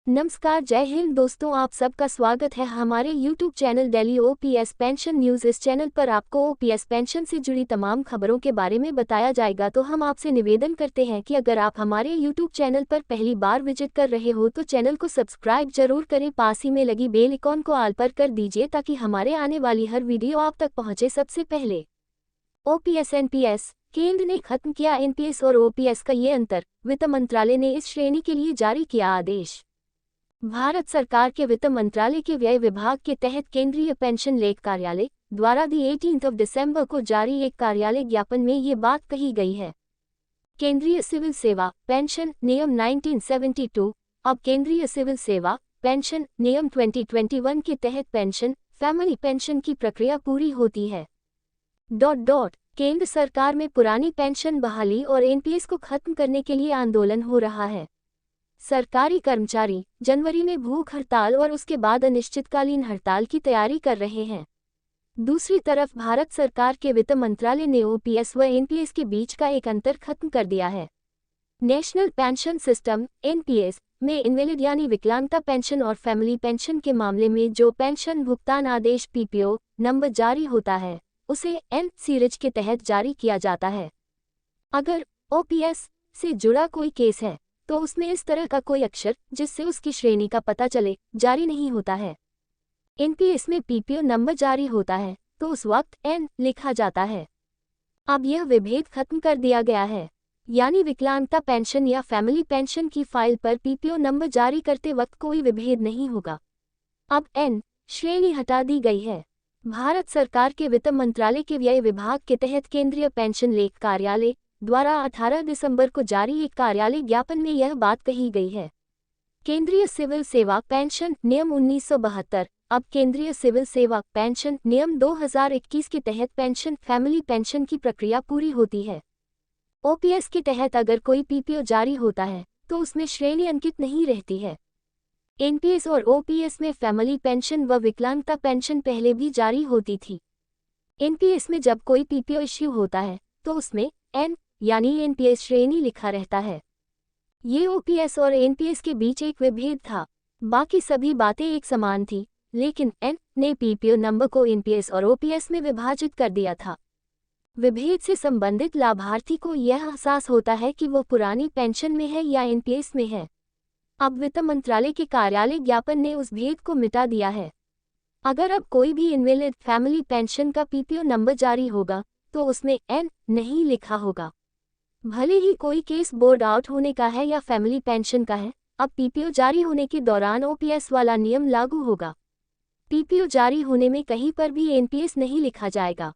नमस्कार, जय हिंद दोस्तों, आप सबका स्वागत है हमारे YouTube channel daily OPS pension news. इस चैनल पर आपको ओपीएस पेंशन से जुड़ी तमाम खबरों के बारे में बताया जाएगा। तो हम आपसे निवेदन करते हैं कि अगर आप हमारे YouTube चैनल पर पहली बार विजिट कर रहे हो तो चैनल को सब्सक्राइब जरूर करें, पास ही में लगी बेल आइकॉन को ऑल पर कर दीजिए ताकि हमारे आने वाली हर वीडियो आप तक पहुँचे सबसे पहले। ओपीएस एनपीएस, केंद्र ने खत्म किया एनपीएस और ओपीएस का ये अंतर, वित्त मंत्रालय ने इस श्रेणी के लिए जारी किया आदेश। भारत सरकार के वित्त मंत्रालय के व्यय विभाग के तहत केंद्रीय पेंशन लेख कार्यालय द्वारा दी 18 दिसंबर को जारी एक कार्यालय ज्ञापन में ये बात कही गई है। केंद्रीय सिविल सेवा पेंशन नियम 1972 अब केंद्रीय सिविल सेवा पेंशन नियम 2021 के तहत पेंशन फैमिली पेंशन की प्रक्रिया पूरी होती है। केंद्र सरकार में पुरानी पेंशन बहाली और एनपीएस को खत्म करने के लिए आंदोलन हो रहा है। सरकारी कर्मचारी जनवरी में भूख हड़ताल और उसके बाद अनिश्चितकालीन हड़ताल की तैयारी कर रहे हैं। दूसरी तरफ भारत सरकार के वित्त मंत्रालय ने ओपीएस व एनपीएस के बीच का एक अंतर खत्म कर दिया है। नेशनल पेंशन सिस्टम एनपीएस में इनवैलिड यानी विकलांगता पेंशन और फैमिली पेंशन के मामले में जो पेंशन भुगतान आदेश पीपीओ नंबर जारी होता है उसे एन सीरीज के तहत जारी किया जाता है। अगर ओपीएस से जुड़ा कोई केस है तो उसमें इस तरह का कोई अक्षर जिससे उसकी श्रेणी का पता चले जारी नहीं होता है। एनपीएस में पीपीओ नंबर जारी होता है तो उस वक्त एन लिखा जाता है। अब यह विभेद खत्म कर दिया गया है, यानी विकलांगता पेंशन या फैमिली पेंशन की फाइल पर पीपीओ नंबर जारी करते वक्त कोई विभेद नहीं होगा। अब एन श्रेणी हटा दी गई है। भारत सरकार के वित्त मंत्रालय के व्यय विभाग के तहत केंद्रीय पेंशन लेख कार्यालय द्वारा 18 दिसंबर को जारी एक कार्यालय ज्ञापन में यह बात कही गई है। केंद्रीय सिविल सेवा पेंशन नियम 1972 अब केंद्रीय सिविल सेवा पेंशन नियम 2021 के तहत पेंशन फैमिली पेंशन की प्रक्रिया पूरी होती है। ओपीएस के तहत अगर कोई पीपीओ जारी होता है तो उसमें श्रेणी अंकित नहीं रहती है। एनपीएस और ओपीएस में फैमिली पेंशन व विकलांगता पेंशन पहले भी जारी होती थी। एनपीएस में जब कोई पीपीओ इश्यू होता है तो उसमें एन यानी एनपीएस श्रेणी लिखा रहता है। ये ओपीएस और एनपीएस के बीच एक विभेद था, बाकी सभी बातें एक समान थी, लेकिन एन ने पीपीओ नंबर को एनपीएस और ओपीएस में विभाजित कर दिया था। विभेद से संबंधित लाभार्थी को यह एहसास होता है कि वो पुरानी पेंशन में है या एनपीएस में है। अब वित्त मंत्रालय के कार्यालय ज्ञापन ने उस भेद को मिटा दिया है। अगर अब कोई भी इनवैलिड फैमिली पेंशन का पीपीओ नंबर जारी होगा तो उसमें एन नहीं लिखा होगा। भले ही कोई केस बोर्ड आउट होने का है या फैमिली पेंशन का है, अब पीपीओ जारी होने के दौरान ओपीएस वाला नियम लागू होगा। पीपीओ जारी होने में कहीं पर भी एनपीएस नहीं लिखा जाएगा।